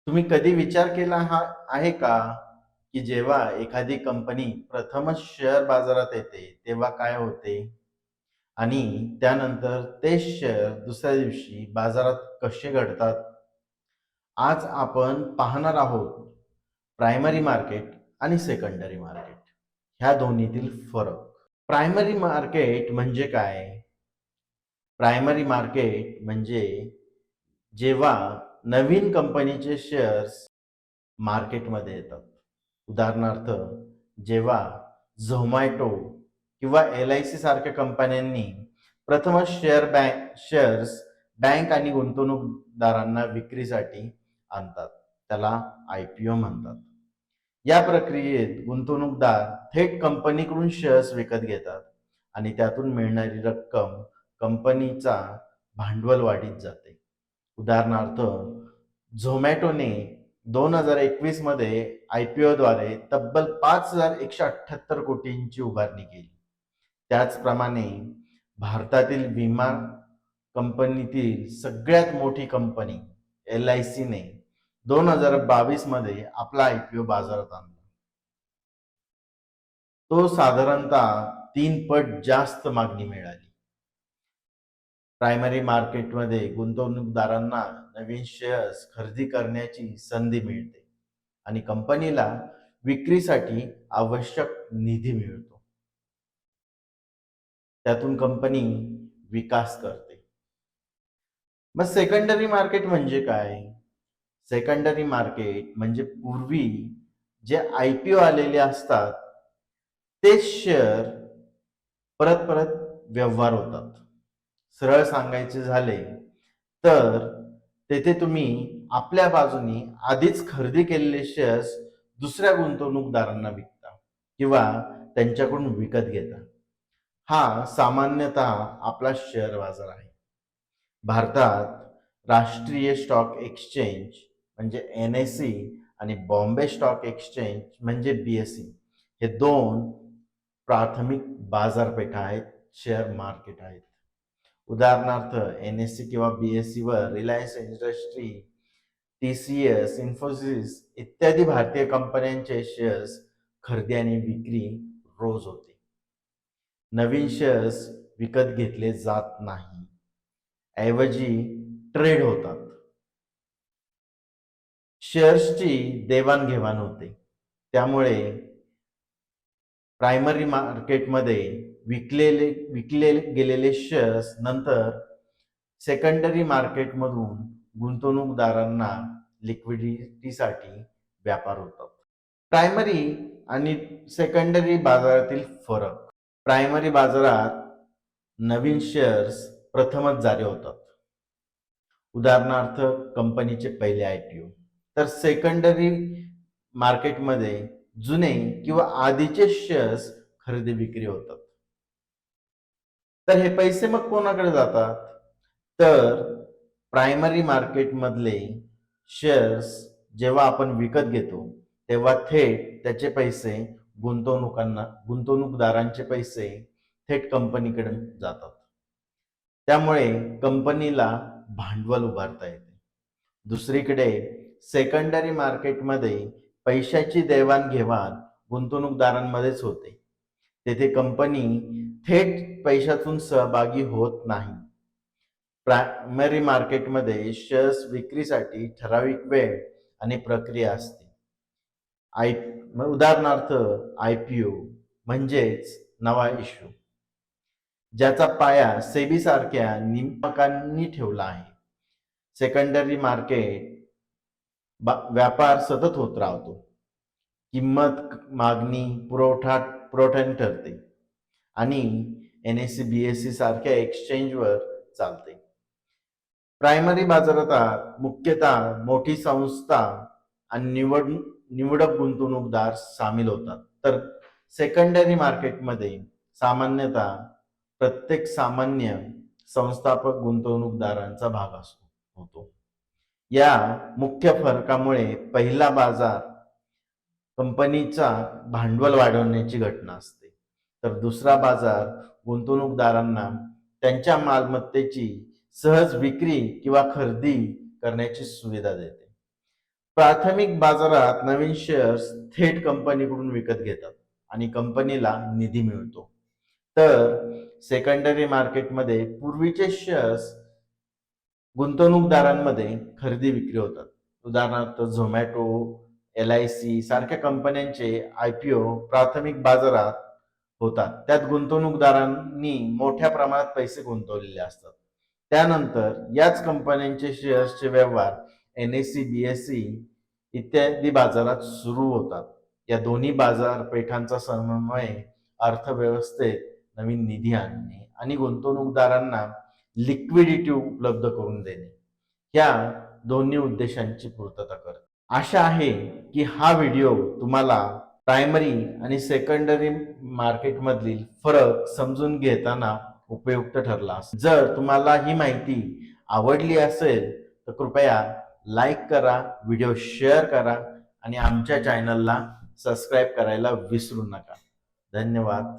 तुम्ही कधी विचार केला आहे का, की जेव्हा एखादी कंपनी प्रथमच शेअर बाजारात येते, तेव्हा काय होते? आणि त्यानंतर तेच शेअर दुसऱ्या दिवशी बाजारात कसे घडतात? आज आपण पाहणार आहोत प्रायमरी मार्केट आणि सेकंडरी मार्केट ह्या दोन्हीतील फरक. प्रायमरी मार्केट म्हणजे काय? प्रायमरी मार्केट म्हणजे जेव्हा नवीन कंपनीचे शेअर्स मार्केटमध्ये येतात. उदाहरणार्थ, जेव्हा झोमॅटो किंवा LIC सारख्या कंपन्यांनी प्रथमच शेअर्स बँक आणि गुंतवणूकदारांना विक्रीसाठी आणतात, त्याला IPO म्हणतात. या प्रक्रियेत गुंतवणूकदार थेट कंपनीकडून शेअर्स विकत घेतात आणि त्यातून मिळणारी रक्कम कंपनीचा भांडवल वाढीत जाते. उदाहरणार्थ, झोमॅटोने 2021 मध्ये IPO द्वारे तब्बल 5,178 कोटींची उभारणी केली. त्याचप्रमाणे भारतातील विमा कंपनीतील सगळ्यात मोठी कंपनी LIC ने 2022 मध्ये आपला IPO बाजारात आणला. तो साधारणतः 3 पट जास्त मागणी मिळाली. प्रायमरी मार्केटमध्ये गुंतवणूकदारांना नवीन शेअर्स खरेदी करण्याची संधी मिळते आणि कंपनीला विक्रीसाठी आवश्यक निधी मिळतो. त्यातून कंपनी विकास करते. मग सेकंडरी मार्केट म्हणजे काय? सेकंडरी मार्केट म्हणजे पूर्वी जे IPO आलेले असतात तेच शेअर परत परत व्यवहार होतात. सरळ सांगायचे झाले तर तेथे तुम्ही आपल्या बाजूनी आधीच खरेदी केलेले शेअर्स दुसऱ्या गुंतवणूकदारांना विकता किंवा त्यांच्याकडून विकत घेता. हा सामान्यतः आपला शेअर बाजार आहे. भारतात राष्ट्रीय स्टॉक एक्सचेंज म्हणजे NSE आणि बॉम्बे स्टॉक एक्सचेंज म्हणजे BSE हे दोन प्राथमिक बाजारपेठा आहेत, शेअर मार्केट आहेत. उदाहरणार्थ, NSE किंवा BSE वर रिलायन्स इंडस्ट्री, TCS, इन्फोसिस इत्यादी भारतीय कंपन्यांचे शेअर्स खरेदी आणि विक्री रोज होते. नवीन शेअर्स विकत घेतले जात नाही, ऐवजी ट्रेड होतात. शेअर्सची देवाणघेवाण होते. त्यामुळे प्रायमरी मार्केटमध्ये विकले गेलेले शेअर्स नंतर सेकंडरी मार्केटमधून गुंतवणूकदारांना लिक्विडिटीसाठी व्यापार होतात. प्रायमरी आणि सेकंडरी बाजारातील फरक. प्रायमरी बाजारात नवीन शेअर्स प्रथमच जारी होतात. उदाहरणार्थ, कंपनीचे पहिले IPO. तर सेकंडरी मार्केटमध्ये जुने किंवा आधीचे शेअर्स खरेदी विक्री होतात. तर हे पैसे मग कोणाकडे जातात? तर प्रायमरी मार्केटमधले शेअर्स जेव्हा आपण विकत घेतो तेव्हा थेट त्याचे पैसे गुंतवणूकदारांचे पैसे थेट कंपनीकडे जातात. त्यामुळे कंपनीला भांडवल उभारता येते. दुसरीकडे सेकंडरी मार्केटमध्ये पैशाची देवाणघेवाण गुंतवणूकदारांमध्येच होते. तेथे कंपनी थेट पैशातून सहभागी होत नाही. प्रायमरी मार्केटमध्ये शेअर्स विक्रीसाठी ठराविक वेळ आणि प्रक्रिया असते. उदाहरणार्थ, IPO म्हणजेच नवा इश्यू, ज्याचा पाया सेबी सारख्या नियामकांनी ठेवला आहे. सेकंडरी मार्केट व्यापार सतत होत राहतो. किंमत मागणी पुरवठ्याने ठरते आणि NSE BSE सारख्या एक्सचेंजवर चालते. प्रायमरी बाजारात मुख्यतः मोठी संस्था आणि निवडक गुंतवणूकदार सामील होतात. तर सेकंडरी मार्केटमध्ये सामान्यतः प्रत्येक सामान्य संस्थापक गुंतवणूकदारांचा भाग होतो. या मुख्य फरकामुळे पहिला बाजार कंपनीचा भांडवल वाढवण्याची घटना असते, तर दुसरा बाजार गुंतवणूकदारांना त्यांच्या मालमत्तेची सहज विक्री किंवा खरेदी करण्याची सुविधा देते. प्राथमिक बाजारात नवीन शेअर्स थेट कंपनीकडून विकत घेतात आणि कंपनीला निधी मिळतो. तर सेकंडरी मार्केटमध्ये पूर्वीचे शेअर्स गुंतवणूकदारांमध्ये खरेदी विक्री होतात. उदाहरणार्थ झोमॅटो, LIC सारख्या कंपन्यांचे IPO प्राथमिक बाजारात होतात. त्यात गुंतवणूकदारांनी मोठ्या प्रमाणात पैसे गुंतवलेले असतात. त्यानंतर याच कंपन्यांचे शेअर्सचे व्यवहार NSE, BSE इत्यादी बाजारात सुरू होतात. या दोन्ही बाजारपेठांचा समन्वय अर्थव्यवस्थेत नवीन निधी आणणे आणि गुंतवणूकदारांना लिक्विडिटी उपलब्ध करून देणे या दोन्ही उद्देशांची पूर्तता करते. आशा आहे की हा व्हिडिओ तुम्हाला प्रायमरी आणि सेकंडरी मार्केटमधील फरक समजून घेताना उपयुक्त ठरला असेल. जर तुम्हाला ही माहिती आवडली असेल तर कृपया लाईक करा, व्हिडिओ शेअर करा आणि आमच्या चॅनलला सबस्क्राईब करायला विसरू नका. धन्यवाद.